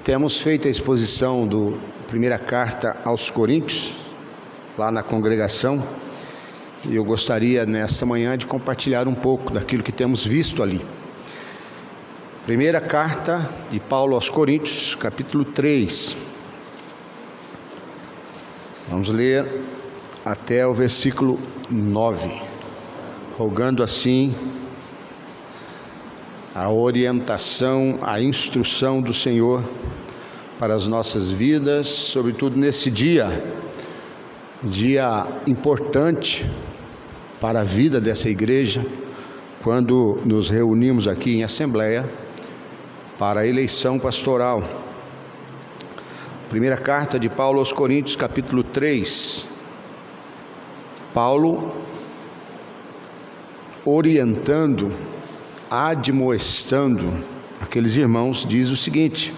Temos feito a exposição da primeira carta aos Coríntios, lá na congregação, e eu gostaria nesta manhã de compartilhar um pouco daquilo que temos visto ali. Primeira carta de Paulo aos Coríntios, capítulo 3. Vamos ler até o versículo 9, rogando assim a orientação, a instrução do Senhor para as nossas vidas, sobretudo nesse dia importante para a vida dessa igreja, quando nos reunimos aqui em assembleia para a eleição pastoral. Primeira carta de Paulo aos Coríntios, capítulo 3. Paulo orientando, admoestando aqueles irmãos, diz o seguinte: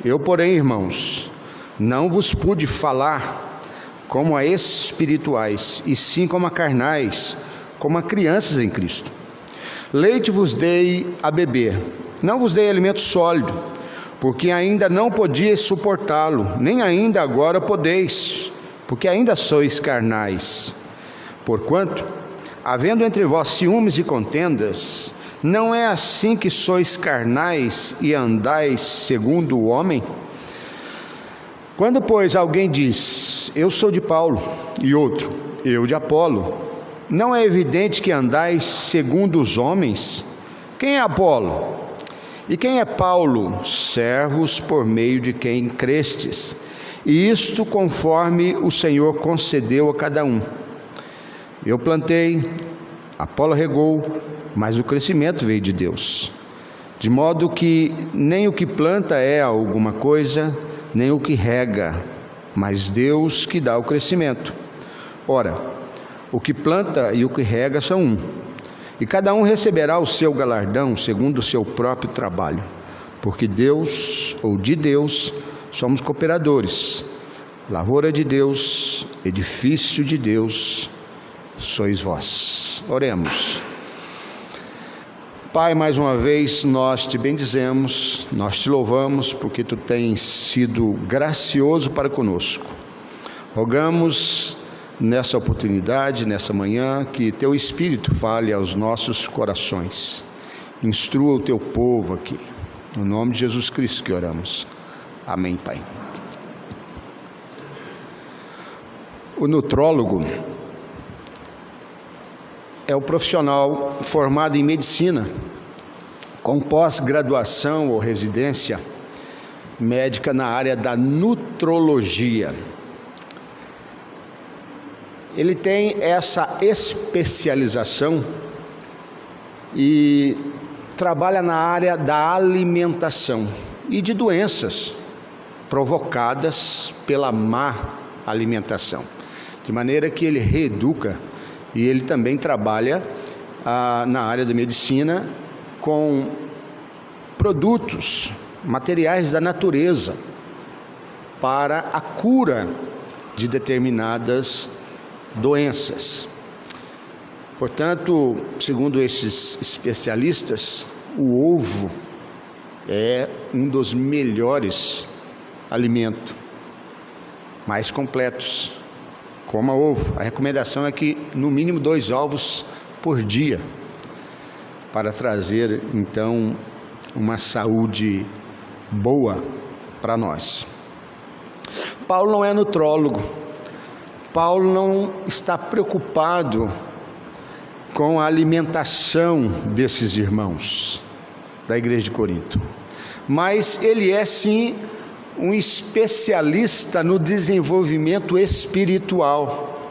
eu, porém, irmãos, não vos pude falar como a espirituais, e sim como a carnais, como a crianças em Cristo. Leite vos dei a beber, não vos dei alimento sólido, porque ainda não podíeis suportá-lo, nem ainda agora podeis, porque ainda sois carnais. Porquanto, havendo entre vós ciúmes e contendas, não é assim que sois carnais e andais segundo o homem? Quando, pois, alguém diz, eu sou de Paulo, e outro, eu de Apolo, não é evidente que andais segundo os homens? Quem é Apolo? E quem é Paulo? Servos por meio de quem crestes, e isto conforme o Senhor concedeu a cada um. Eu plantei, Apolo regou, mas o crescimento veio de Deus. De modo que nem o que planta é alguma coisa, nem o que rega, mas Deus que dá o crescimento. Ora, o que planta e o que rega são um, e cada um receberá o seu galardão segundo o seu próprio trabalho, porque Deus, ou de Deus, somos cooperadores, lavoura de Deus, edifício de Deus, sois vós. Oremos. Pai, mais uma vez nós te bendizemos, nós te louvamos porque tu tens sido gracioso para conosco. Rogamos nessa oportunidade, nessa manhã, que teu Espírito fale aos nossos corações. Instrua o teu povo aqui. No nome de Jesus Cristo que oramos. Amém, Pai. O nutrólogo é o profissional formado em medicina, com pós-graduação ou residência médica na área da nutrologia. Ele tem essa especialização e trabalha na área da alimentação e de doenças provocadas pela má alimentação, de maneira que ele reeduca. E ele também trabalha na área da medicina com produtos, materiais da natureza para a cura de determinadas doenças. Portanto, segundo esses especialistas, o ovo é um dos melhores alimentos, mais completos. Coma ovo. A recomendação é que no mínimo 2 ovos por dia, para trazer então uma saúde boa para nós. Paulo não é nutrólogo. Paulo não está preocupado com a alimentação desses irmãos da igreja de Corinto, mas ele é sim um especialista no desenvolvimento espiritual,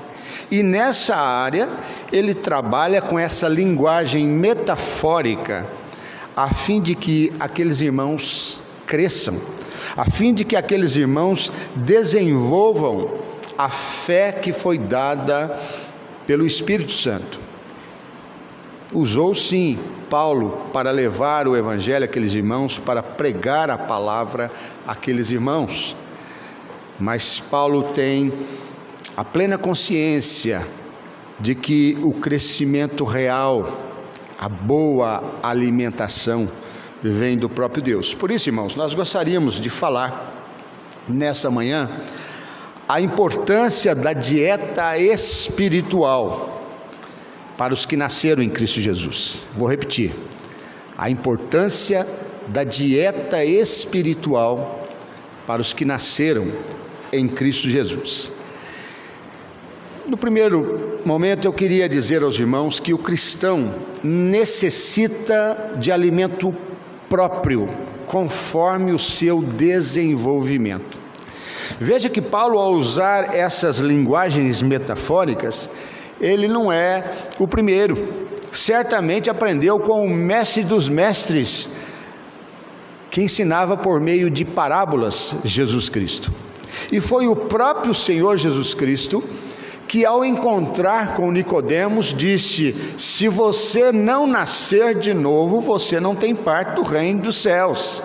e nessa área ele trabalha com essa linguagem metafórica, a fim de que aqueles irmãos cresçam, a fim de que aqueles irmãos desenvolvam a fé que foi dada pelo Espírito Santo. Usou sim Paulo para levar o evangelho àqueles irmãos, para pregar a palavra àqueles irmãos, mas Paulo tem a plena consciência de que o crescimento real, a boa alimentação, vem do próprio Deus. Por isso, irmãos, nós gostaríamos de falar nessa manhã a importância da dieta espiritual para os que nasceram em Cristo Jesus. Vou repetir: a importância da dieta espiritual para os que nasceram em Cristo Jesus. No primeiro momento, eu queria dizer aos irmãos que o cristão necessita de alimento próprio, conforme o seu desenvolvimento. Veja que Paulo, ao usar essas linguagens metafóricas, ele não é o primeiro. Certamente aprendeu com o mestre dos mestres, que ensinava por meio de parábolas Jesus Cristo. E foi o próprio Senhor Jesus Cristo que, ao encontrar com Nicodemos, disse: se você não nascer de novo, você não tem parte do reino dos céus.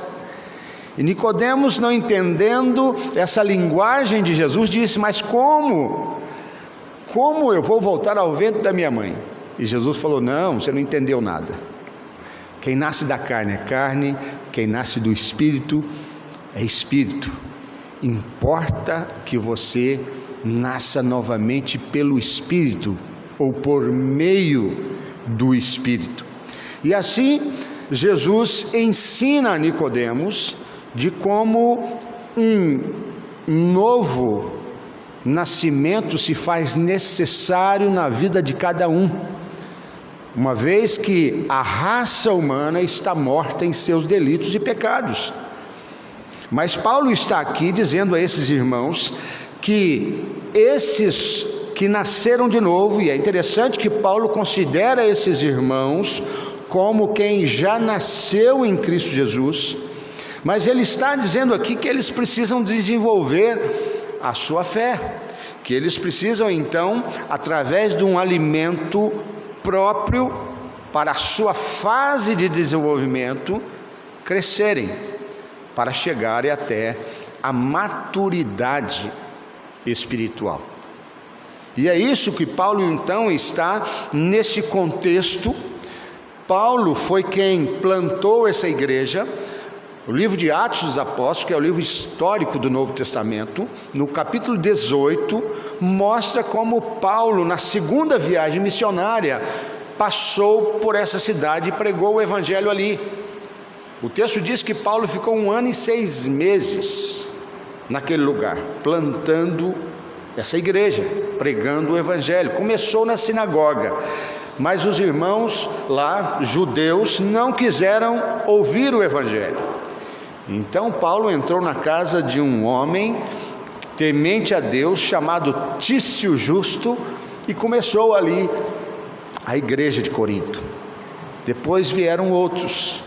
E Nicodemos, não entendendo essa linguagem de Jesus, disse: mas como eu vou voltar ao ventre da minha mãe? E Jesus falou: não, você não entendeu nada. Quem nasce da carne é carne, quem nasce do Espírito é Espírito. Importa que você nasça novamente pelo Espírito, ou por meio do Espírito. E assim, Jesus ensina a Nicodemos de como um novo nascimento se faz necessário na vida de cada um, uma vez que a raça humana está morta em seus delitos e pecados. Mas Paulo está aqui dizendo a esses irmãos que esses que nasceram de novo, e é interessante que Paulo considera esses irmãos como quem já nasceu em Cristo Jesus, mas ele está dizendo aqui que eles precisam desenvolver a sua fé, que eles precisam então, através de um alimento próprio para a sua fase de desenvolvimento, crescerem, para chegarem até a maturidade espiritual. E é isso que Paulo então está nesse contexto. Paulo foi quem plantou essa igreja. O livro de Atos dos Apóstolos, que é o livro histórico do Novo Testamento, no capítulo 18, mostra como Paulo, na segunda viagem missionária, passou por essa cidade e pregou o evangelho ali. O texto diz que Paulo ficou 1 ano e 6 meses naquele lugar, plantando essa igreja, pregando o evangelho. Começou na sinagoga, mas os irmãos lá, judeus, não quiseram ouvir o evangelho. Então Paulo entrou na casa de um homem temente a Deus, chamado Tício Justo, e começou ali a igreja de Corinto. Depois vieram outros.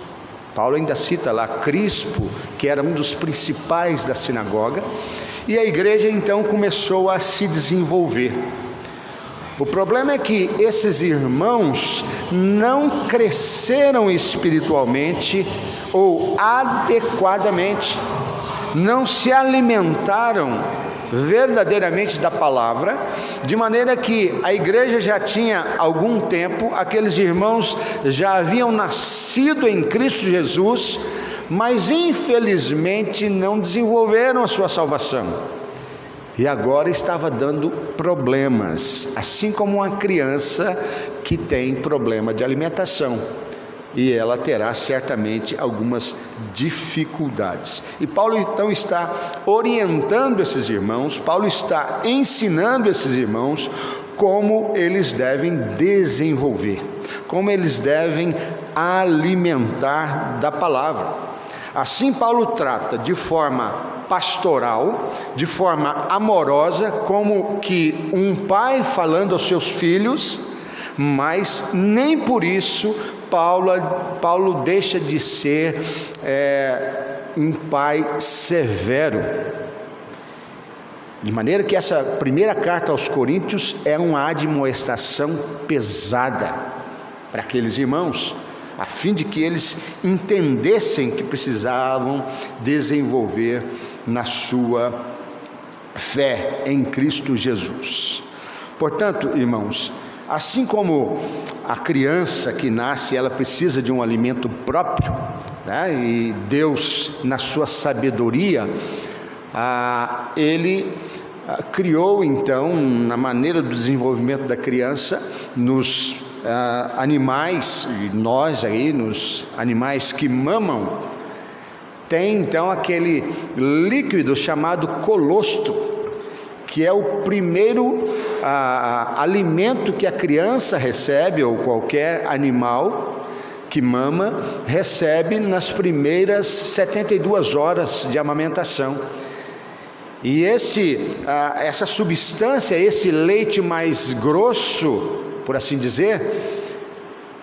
Paulo ainda cita lá Crispo, que era um dos principais da sinagoga, e a igreja então começou a se desenvolver. O problema é que esses irmãos não cresceram espiritualmente ou adequadamente, não se alimentaram verdadeiramente da palavra, de maneira que a igreja já tinha algum tempo, aqueles irmãos já haviam nascido em Cristo Jesus, mas infelizmente não desenvolveram a sua salvação. E agora estava dando problemas, assim como uma criança que tem problema de alimentação, e ela terá certamente algumas dificuldades. E Paulo então está orientando esses irmãos, Paulo está ensinando esses irmãos como eles devem desenvolver, como eles devem alimentar da palavra. Assim Paulo trata de forma pastoral, de forma amorosa, como que um pai falando aos seus filhos, mas nem por isso Paulo deixa de ser um pai severo. De maneira que essa primeira carta aos Coríntios é uma admoestação pesada para aqueles irmãos, a fim de que eles entendessem que precisavam desenvolver na sua fé em Cristo Jesus. Portanto, irmãos, Assim como a criança que nasce, ela precisa de um alimento próprio, né? E Deus, na sua sabedoria, Ele criou então, na maneira do desenvolvimento da criança, nos animais, e nós aí, nos animais que mamam, tem então aquele líquido chamado colostro, que é o primeiro alimento que a criança recebe, ou qualquer animal que mama, recebe nas primeiras 72 horas de amamentação. E essa substância, esse leite mais grosso, por assim dizer,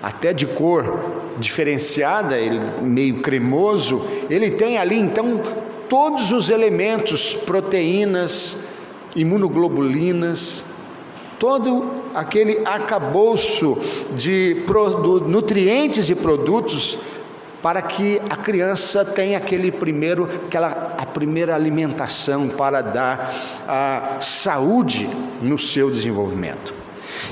até de cor diferenciada, ele meio cremoso, ele tem ali então todos os elementos, proteínas, imunoglobulinas, todo aquele arcabouço de nutrientes e produtos para que a criança tenha a primeira alimentação para dar a saúde no seu desenvolvimento.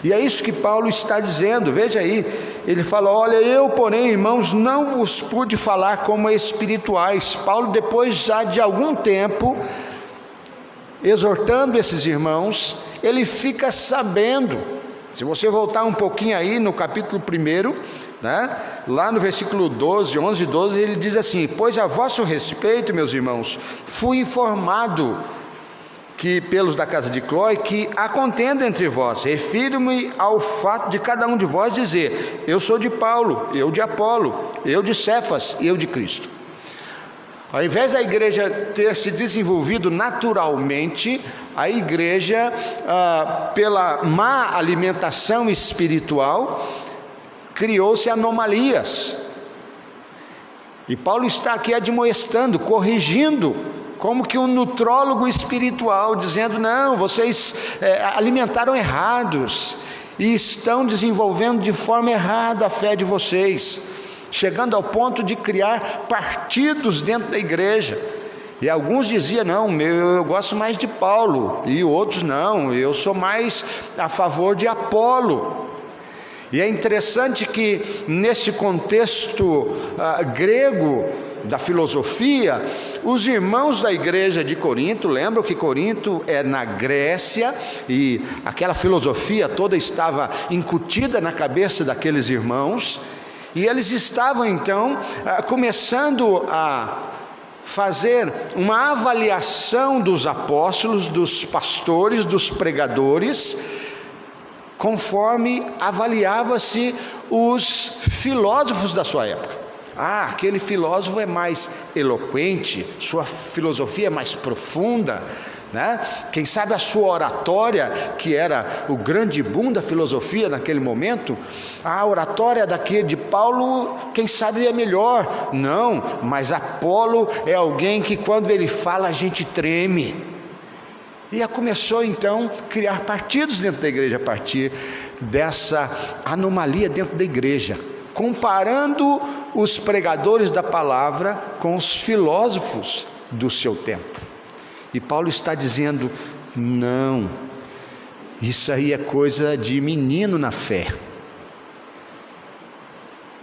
E é isso que Paulo está dizendo, veja aí, ele fala: olha, eu porém, irmãos, não vos pude falar como espirituais. Paulo, depois já de algum tempo, exortando esses irmãos, ele fica sabendo. Se você voltar um pouquinho aí no capítulo 1, né, lá no versículo 11 e 12, ele diz assim: pois a vosso respeito, meus irmãos, fui informado que pelos da casa de Cloé, que há contenda entre vós. Refiro-me ao fato de cada um de vós dizer: eu sou de Paulo, eu de Apolo, eu de Cefas, eu de Cristo. Ao invés da igreja ter se desenvolvido naturalmente, a igreja, pela má alimentação espiritual, criou-se anomalias. E Paulo está aqui admoestando, corrigindo, como que um nutrólogo espiritual, dizendo: não, vocês alimentaram errados e estão desenvolvendo de forma errada a fé de vocês, chegando ao ponto de criar partidos dentro da igreja. E alguns diziam: não, eu gosto mais de Paulo, e outros: não, eu sou mais a favor de Apolo. E é interessante que nesse contexto grego da filosofia, os irmãos da igreja de Corinto, lembram que Corinto é na Grécia, e aquela filosofia toda estava incutida na cabeça daqueles irmãos, e eles estavam então começando a fazer uma avaliação dos apóstolos, dos pastores, dos pregadores, conforme avaliava-se os filósofos da sua época. Aquele filósofo é mais eloquente, sua filosofia é mais profunda, né? Quem sabe a sua oratória, que era o grande boom da filosofia naquele momento, a oratória de Paulo, quem sabe é melhor. Não, mas Apolo é alguém que quando ele fala a gente treme. E começou então a criar partidos dentro da igreja a partir dessa anomalia dentro da igreja, comparando os pregadores da palavra com os filósofos do seu tempo. E Paulo está dizendo: não, isso aí é coisa de menino na fé.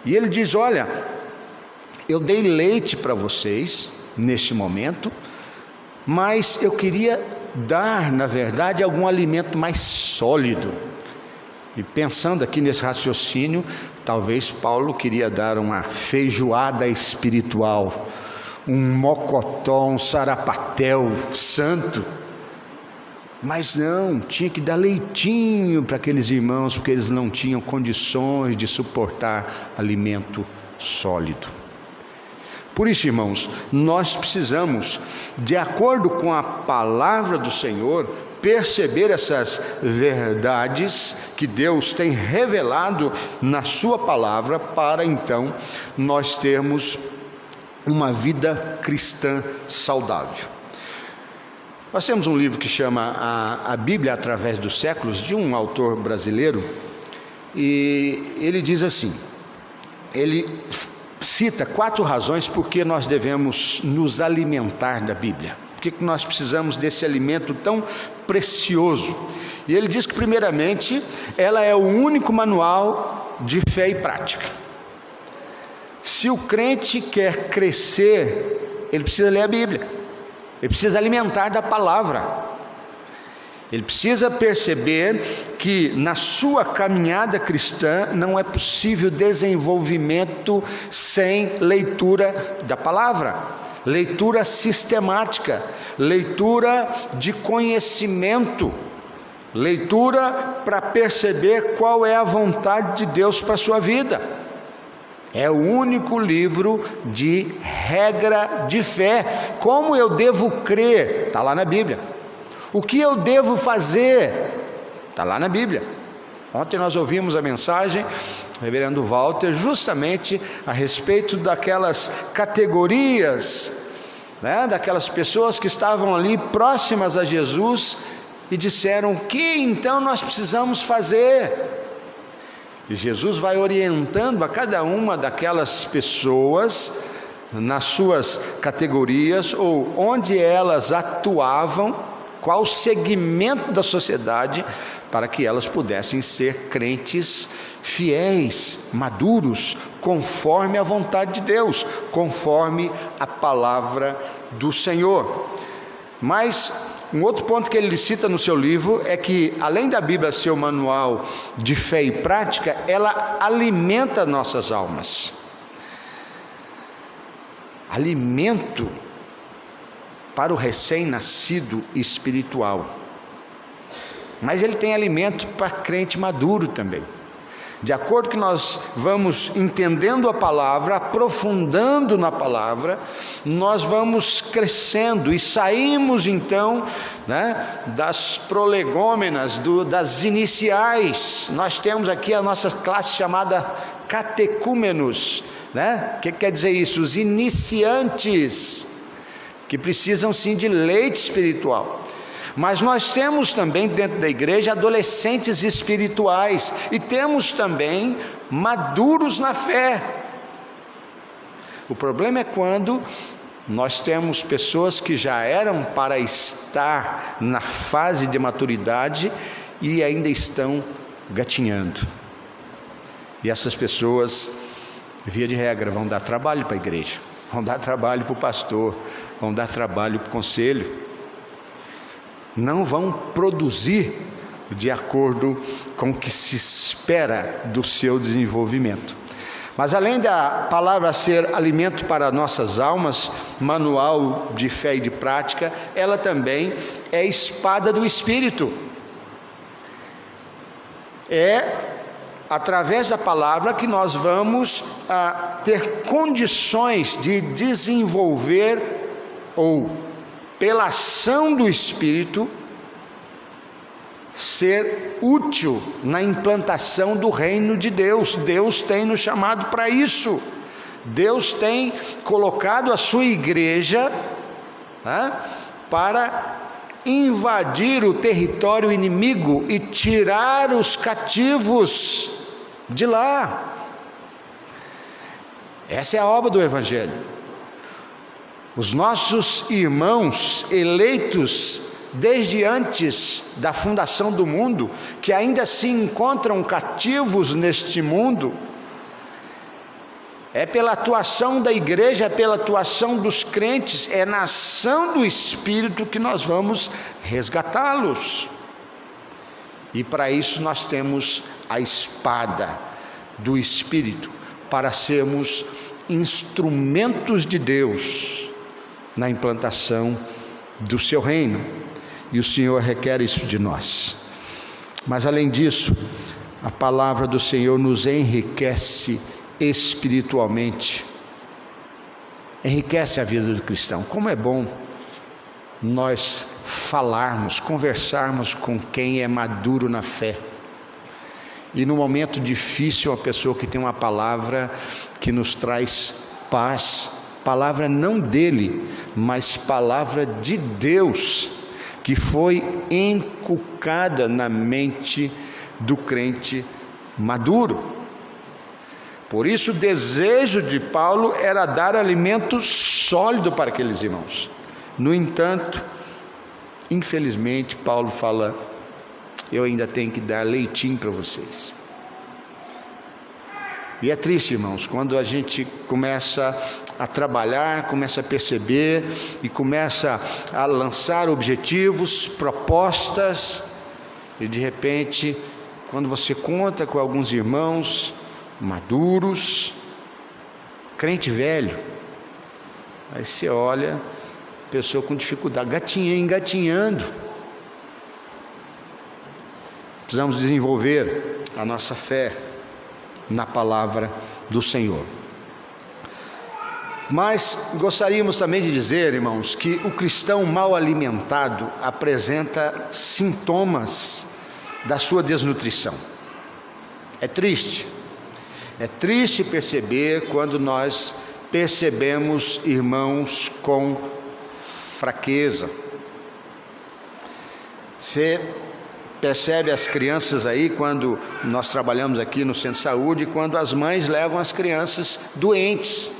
E ele diz: olha, eu dei leite para vocês neste momento, mas eu queria dar, na verdade, algum alimento mais sólido. E pensando aqui nesse raciocínio, talvez Paulo queria dar uma feijoada espiritual, um mocotó, um sarapatel santo. Mas não, tinha que dar leitinho para aqueles irmãos, porque eles não tinham condições de suportar alimento sólido. Por isso, irmãos, nós precisamos, de acordo com a palavra do Senhor, perceber essas verdades que Deus tem revelado na sua palavra, para então nós termos uma vida cristã saudável. Nós temos um livro que chama a Bíblia através dos séculos, de um autor brasileiro, e ele diz assim, ele cita 4 razões por que nós devemos nos alimentar da Bíblia. Por que nós precisamos desse alimento tão precioso? E ele diz que, primeiramente, ela é o único manual de fé e prática. Se o crente quer crescer, ele precisa ler a Bíblia, ele precisa alimentar da palavra, ele precisa perceber que na sua caminhada cristã não é possível desenvolvimento sem leitura da palavra, leitura sistemática, leitura de conhecimento, leitura para perceber qual é a vontade de Deus para a sua vida. É o único livro de regra de fé. Como eu devo crer? Está lá na Bíblia. O que eu devo fazer? Está lá na Bíblia. Ontem nós ouvimos a mensagem do reverendo Walter, justamente a respeito daquelas categorias, daquelas pessoas que estavam ali próximas a Jesus e disseram: o que então nós precisamos fazer? E Jesus vai orientando a cada uma daquelas pessoas nas suas categorias, ou onde elas atuavam, qual o segmento da sociedade, para que elas pudessem ser crentes fiéis, maduros, conforme a vontade de Deus, conforme a palavra do Senhor. Mas um outro ponto que ele cita no seu livro é que, além da Bíblia ser o manual de fé e prática, ela alimenta nossas almas. Alimento para o recém-nascido espiritual. Mas ele tem alimento para crente maduro também. De acordo que nós vamos entendendo a palavra, aprofundando na palavra, nós vamos crescendo e saímos então, das prolegômenas, das iniciais. Nós temos aqui a nossa classe chamada catecúmenos, O que quer dizer isso? Os iniciantes, que precisam sim de leite espiritual. Mas nós temos também dentro da igreja adolescentes espirituais, e temos também maduros na fé. O problema é quando nós temos pessoas que já eram para estar na fase de maturidade e ainda estão gatinhando. E essas pessoas, via de regra, vão dar trabalho para a igreja, vão dar trabalho para o pastor, vão dar trabalho para o conselho. Não vão produzir de acordo com o que se espera do seu desenvolvimento. Mas além da palavra ser alimento para nossas almas, manual de fé e de prática, ela também é espada do Espírito. É através da palavra que nós vamos ter condições de desenvolver, ou pela ação do Espírito, ser útil na implantação do reino de Deus. Deus tem nos chamado para isso. Deus tem colocado a sua igreja para invadir o território inimigo e tirar os cativos de lá. Essa é a obra do Evangelho. Os nossos irmãos eleitos desde antes da fundação do mundo, que ainda se encontram cativos neste mundo, é pela atuação da igreja, é pela atuação dos crentes, é na ação do Espírito que nós vamos resgatá-los. E para isso nós temos a espada do Espírito, para sermos instrumentos de Deus na implantação do seu reino, e o Senhor requer isso de nós. Mas além disso, a palavra do Senhor nos enriquece espiritualmente, enriquece a vida do cristão. Como é bom nós falarmos, conversarmos com quem é maduro na fé, e no momento difícil, a pessoa que tem uma palavra que nos traz paz, palavra não dele, mas palavra de Deus, que foi inculcada na mente do crente maduro. Por isso o desejo de Paulo era dar alimento sólido para aqueles irmãos. No entanto, infelizmente, Paulo fala: eu ainda tenho que dar leitinho para vocês. E é triste, irmãos, quando a gente começa a trabalhar, começa a perceber e começa a lançar objetivos, propostas, e de repente, quando você conta com alguns irmãos maduros, crente velho, aí você olha, pessoa com dificuldade, engatinhando. Precisamos desenvolver a nossa fé na palavra do Senhor. Mas gostaríamos também de dizer, irmãos, que o cristão mal alimentado apresenta sintomas da sua desnutrição. É triste perceber quando nós percebemos irmãos com fraqueza. Você percebe as crianças aí, quando nós trabalhamos aqui no centro de saúde, quando as mães levam as crianças doentes.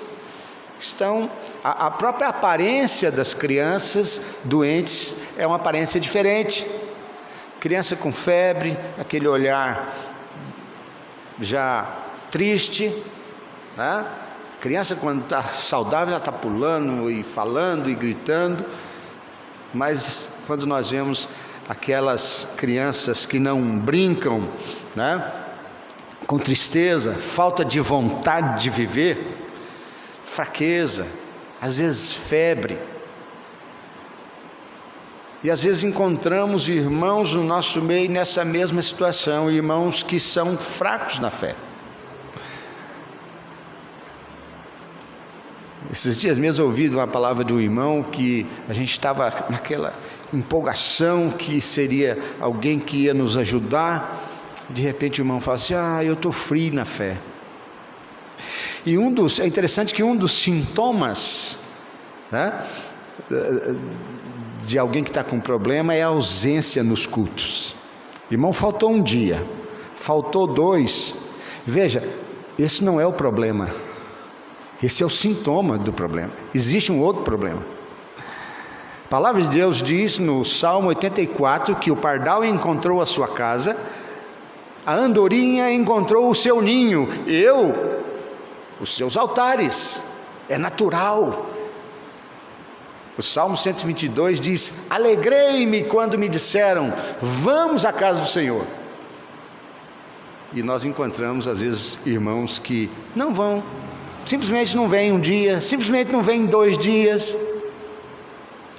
A própria aparência das crianças doentes é uma aparência diferente. Criança com febre, aquele olhar já triste, né? Criança, quando está saudável, já está pulando e falando e gritando. Mas quando nós vemos aquelas crianças que não brincam, né? Com tristeza, falta de vontade de viver, fraqueza, às vezes febre. E às vezes encontramos irmãos no nosso meio nessa mesma situação, irmãos que são fracos na fé. Esses dias mesmo eu ouvi uma palavra de um irmão que a gente estava naquela empolgação que seria alguém que ia nos ajudar. De repente o irmão fala assim: eu estou frio na fé. E é interessante que um dos sintomas, né, de alguém que está com problema é a ausência nos cultos. Irmão, faltou um dia, faltou 2. Veja, esse não é o problema. Esse é o sintoma do problema. Existe um outro problema. A palavra de Deus diz no Salmo 84 que o pardal encontrou a sua casa, a andorinha encontrou o seu ninho, os seus altares. É natural. O Salmo 122 diz: alegrei-me quando me disseram, vamos à casa do Senhor. E nós encontramos às vezes irmãos que não vão, simplesmente não vem um dia, simplesmente não vem 2 dias.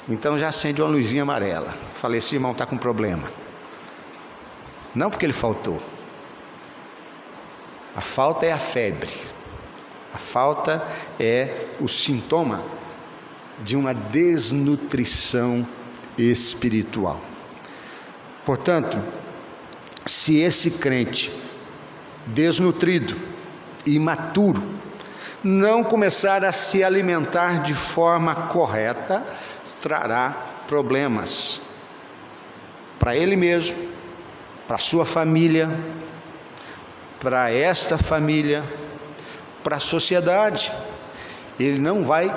Então já acende uma luzinha amarela. Falei: esse irmão está com problema. Não porque ele faltou. A falta é a febre. A falta é o sintoma de uma desnutrição espiritual. Portanto, se esse crente desnutrido, imaturo, não começar a se alimentar de forma correta, trará problemas para ele mesmo, para sua família, para esta família, para a sociedade. Ele não vai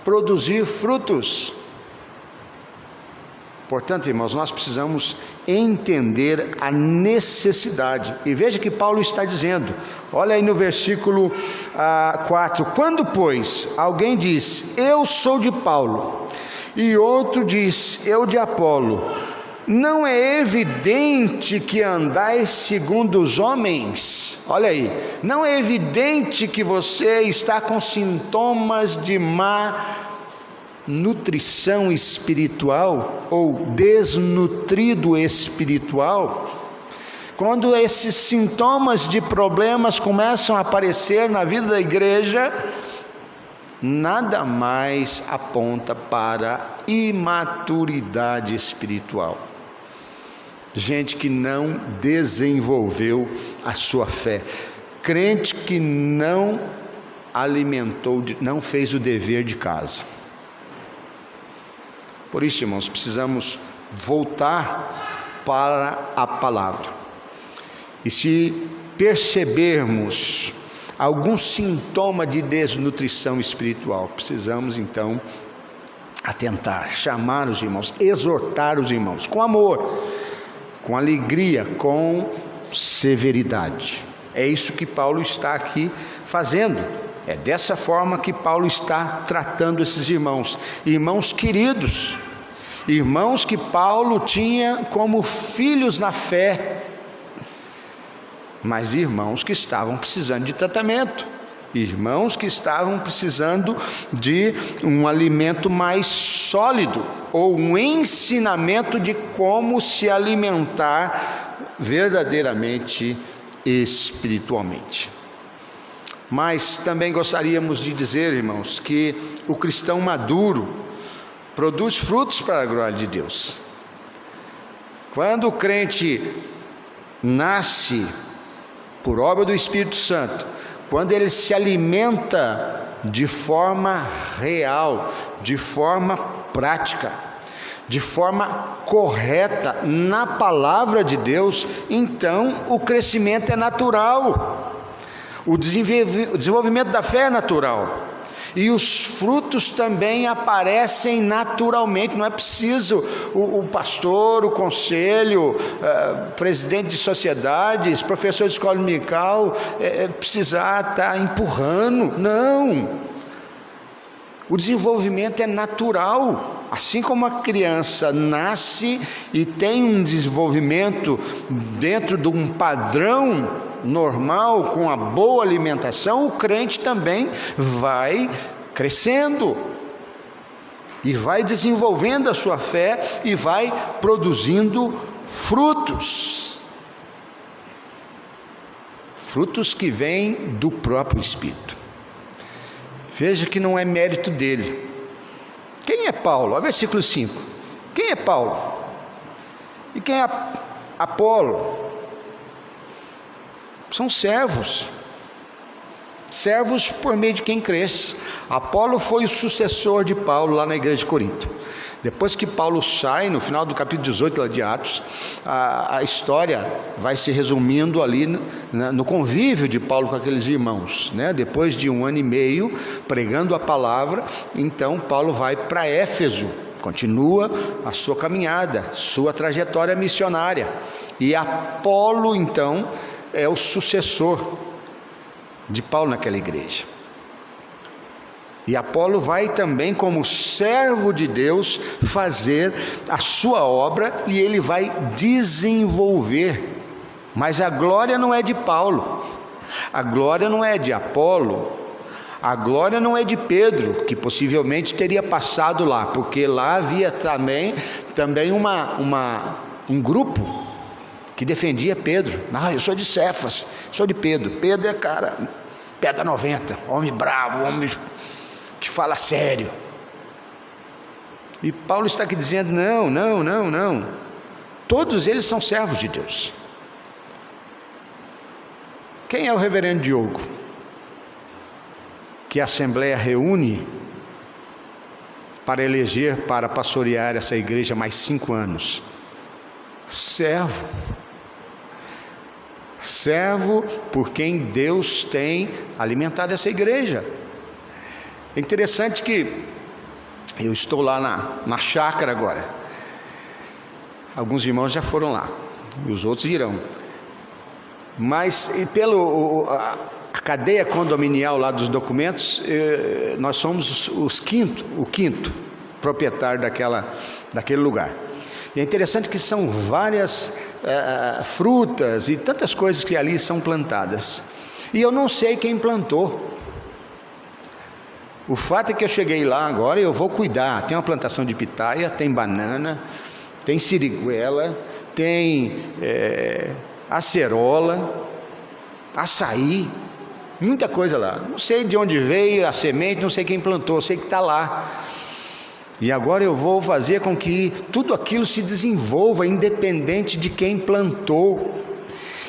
produzir frutos. Portanto, irmãos, nós precisamos entender a necessidade. E veja que Paulo está dizendo, olha aí no versículo 4: quando, pois, alguém diz, eu sou de Paulo, e outro diz, eu de Apolo, não é evidente que andais segundo os homens? Olha aí, não é evidente que você está com sintomas de má nutrição espiritual ou desnutrido espiritual? Quando esses sintomas de problemas começam a aparecer na vida da igreja, nada mais aponta para imaturidade espiritual. Gente que não desenvolveu a sua fé, crente que não alimentou, não fez o dever de casa. Por isso, irmãos, precisamos voltar para a palavra. E se percebermos algum sintoma de desnutrição espiritual, precisamos então atentar, chamar os irmãos, exortar os irmãos com amor, com alegria, com severidade. É isso que Paulo está aqui fazendo. É dessa forma que Paulo está tratando esses irmãos, irmãos queridos, irmãos que Paulo tinha como filhos na fé, mas irmãos que estavam precisando de tratamento, irmãos que estavam precisando de um alimento mais sólido, ou um ensinamento de como se alimentar verdadeiramente espiritualmente. Mas também gostaríamos de dizer, irmãos, que o cristão maduro produz frutos para a glória de Deus. Quando o crente nasce por obra do Espírito Santo, quando ele se alimenta de forma real, de forma prática, de forma correta na palavra de Deus, então o crescimento é natural, o desenvolvimento da fé é natural, e os frutos também aparecem naturalmente. Não é preciso o pastor, o conselho, presidente de sociedades, professor de escola dominical precisar estar empurrando. Não, o desenvolvimento é natural. Assim como a criança nasce e tem um desenvolvimento dentro de um padrão normal, com a boa alimentação, o crente também vai crescendo e vai desenvolvendo a sua fé e vai produzindo frutos, frutos que vêm do próprio Espírito. Veja que não é mérito dele. Quem é Paulo? Olha o versículo 5. Quem é Paulo? E quem é Apolo? São servos por meio de quem cresce. Apolo foi o sucessor de Paulo lá na igreja de Corinto. Depois que Paulo sai, no final do capítulo 18 lá de Atos, a história vai se resumindo ali no convívio de Paulo com aqueles irmãos, né? Depois de 1 ano e meio pregando a palavra, então Paulo vai para Éfeso, continua a sua caminhada, sua trajetória missionária, e Apolo então é o sucessor de Paulo naquela igreja. E Apolo vai também, como servo de Deus, fazer a sua obra, e ele vai desenvolver. Mas a glória não é de Paulo, a glória não é de Apolo, a glória não é de Pedro, que possivelmente teria passado lá, porque lá havia também um grupo que defendia Pedro. Não, eu sou de Cefas, sou de Pedro. Pedro é cara, pega 90, homem bravo, homem que fala sério. E Paulo está aqui dizendo: não, todos eles são servos de Deus. Quem é o reverendo Diogo, que a Assembleia reúne para eleger, para pastorear essa igreja mais 5 anos? Servo por quem Deus tem alimentado essa igreja. É interessante que eu estou lá na chácara agora. Alguns irmãos já foram lá, e os outros irão. Mas a cadeia condominial lá dos documentos, nós somos o quinto proprietário daquele lugar. E é interessante que são várias frutas e tantas coisas que ali são plantadas. E eu não sei quem plantou. O fato é que eu cheguei lá agora e eu vou cuidar. Tem uma plantação de pitaia, tem banana, tem siriguela, tem acerola, açaí, muita coisa lá. Não sei de onde veio a semente, não sei quem plantou, sei que está lá. E agora eu vou fazer com que tudo aquilo se desenvolva, independente de quem plantou.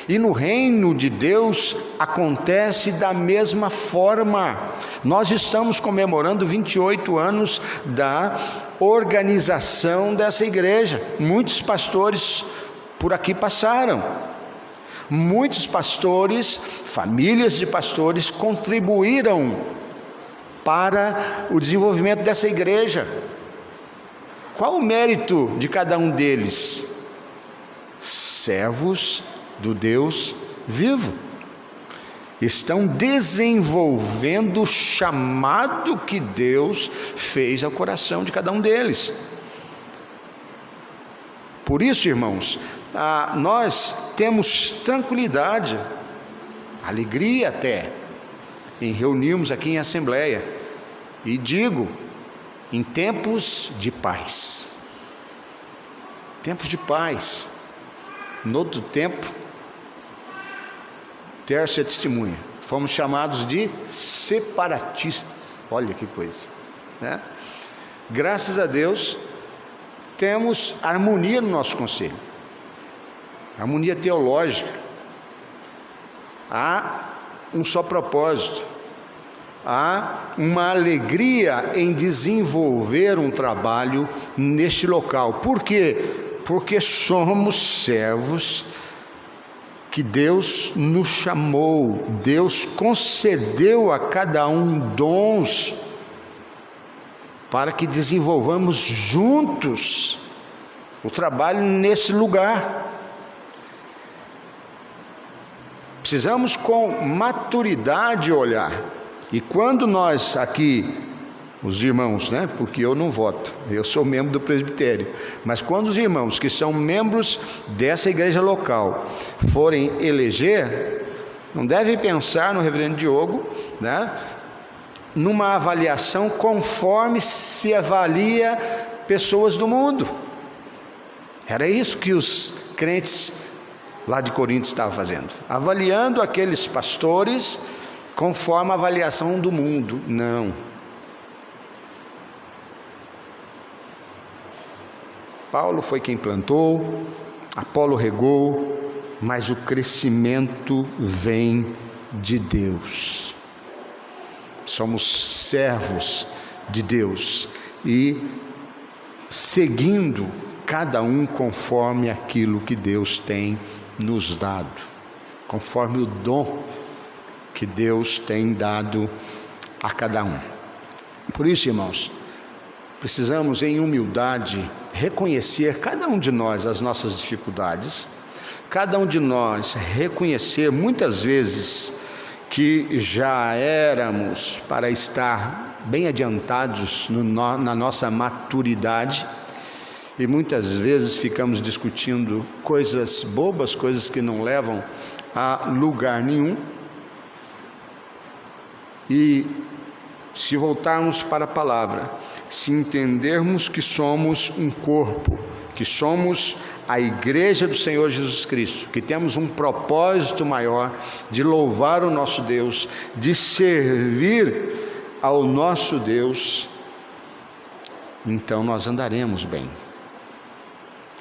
E no reino de Deus acontece da mesma forma. Nós estamos comemorando 28 anos da organização dessa igreja. Muitos pastores por aqui passaram. Muitos pastores, famílias de pastores contribuíram para o desenvolvimento dessa igreja. Qual o mérito de cada um deles? Servos do Deus vivo. Estão desenvolvendo o chamado que Deus fez ao coração de cada um deles. Por isso, irmãos, nós temos tranquilidade, alegria até, em reunirmos aqui em assembleia. E digo, em tempos de paz. Tempos de paz. No outro tempo, Tércia testemunha, fomos chamados de separatistas. Olha que coisa, né? Graças a Deus temos harmonia no nosso conselho, harmonia teológica. Há um só propósito, há uma alegria em desenvolver um trabalho neste local. Por quê? Porque somos servos que Deus nos chamou, Deus concedeu a cada um dons para que desenvolvamos juntos o trabalho nesse lugar. Precisamos com maturidade olhar. E quando nós aqui, os irmãos, né? Porque eu não voto, eu sou membro do presbitério, mas quando os irmãos que são membros dessa igreja local forem eleger, não devem pensar no reverendo Diogo, né? Numa avaliação conforme se avalia pessoas do mundo. Era isso que os crentes lá de Corinto estavam fazendo, avaliando aqueles pastores conforme a avaliação do mundo. Não. Paulo foi quem plantou, Apolo regou, mas o crescimento vem de Deus. Somos servos de Deus e seguindo cada um conforme aquilo que Deus tem nos dado, conforme o dom que Deus tem dado a cada um. Por isso, irmãos, precisamos em humildade reconhecer cada um de nós as nossas dificuldades, cada um de nós reconhecer muitas vezes que já éramos para estar bem adiantados na nossa maturidade, e muitas vezes ficamos discutindo coisas bobas, coisas que não levam a lugar nenhum. E se voltarmos para a palavra, se entendermos que somos um corpo, que somos a igreja do Senhor Jesus Cristo, que temos um propósito maior de louvar o nosso Deus, de servir ao nosso Deus, então nós andaremos bem.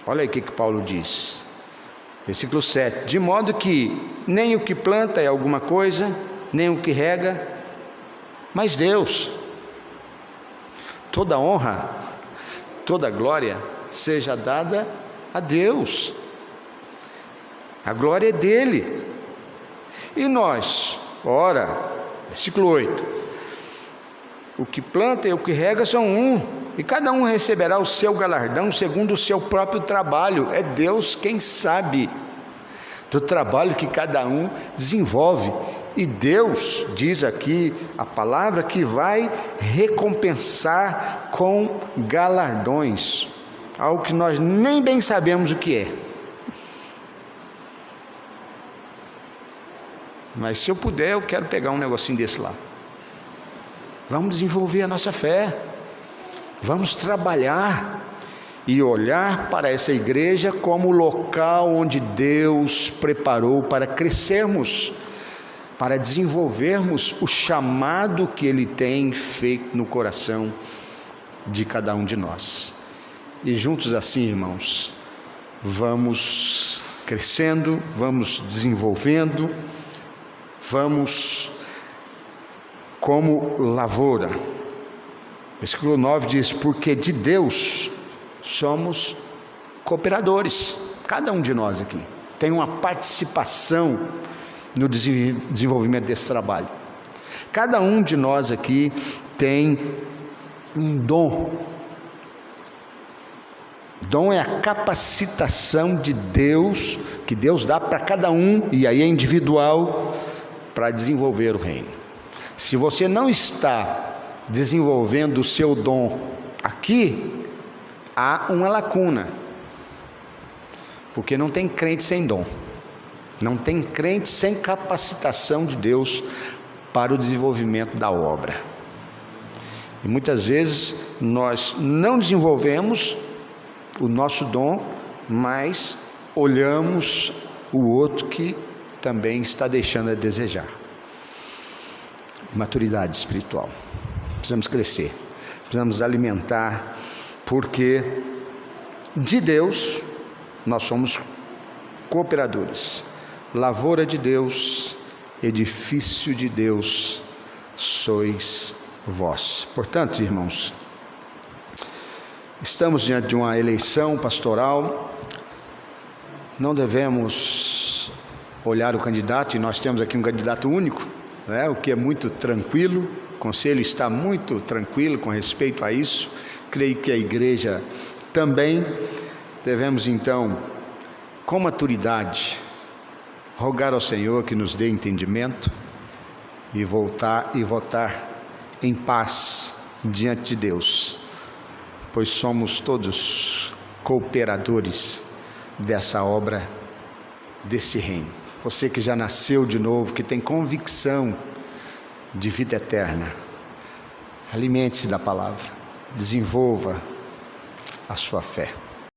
Olha aí o que Paulo diz, versículo 7: de modo que nem o que planta é alguma coisa, nem o que rega, mas Deus. Toda honra, toda glória seja dada a Deus. A glória é dele. E nós, ora, versículo 8: o que planta e o que rega são um, e cada um receberá o seu galardão segundo o seu próprio trabalho. É Deus quem sabe do trabalho que cada um desenvolve. E Deus, diz aqui a palavra, que vai recompensar com galardões, algo que nós nem bem sabemos o que é. Mas se eu puder, eu quero pegar um negocinho desse lá. Vamos desenvolver a nossa fé, vamos trabalhar e olhar para essa igreja como o local onde Deus preparou para crescermos, para desenvolvermos o chamado que Ele tem feito no coração de cada um de nós. E juntos assim, irmãos, vamos crescendo, vamos desenvolvendo, vamos como lavoura. Versículo 9 diz: porque de Deus somos cooperadores. Cada um de nós aqui tem uma participação no desenvolvimento desse trabalho. Cada um de nós aqui tem um dom Dom é a capacitação de Deus, que Deus dá para cada um, e aí é individual, para desenvolver o reino. Se você não está desenvolvendo o seu dom aqui, há uma lacuna, porque não tem crente sem dom, não tem crente sem capacitação de Deus para o desenvolvimento da obra. E muitas vezes nós não desenvolvemos o nosso dom, mas olhamos o outro que também está deixando a desejar. Maturidade espiritual. Precisamos crescer, precisamos alimentar, porque de Deus nós somos cooperadores. Lavoura de Deus, edifício de Deus sois vós. Portanto, irmãos, estamos diante de uma eleição pastoral, não devemos olhar o candidato, e nós temos aqui um candidato único, o que é muito tranquilo, o conselho está muito tranquilo com respeito a isso, creio que a igreja também. Devemos então, com maturidade, rogar ao Senhor que nos dê entendimento e votar em paz diante de Deus, pois somos todos cooperadores dessa obra, desse reino. Você que já nasceu de novo, que tem convicção de vida eterna, alimente-se da palavra, desenvolva a sua fé.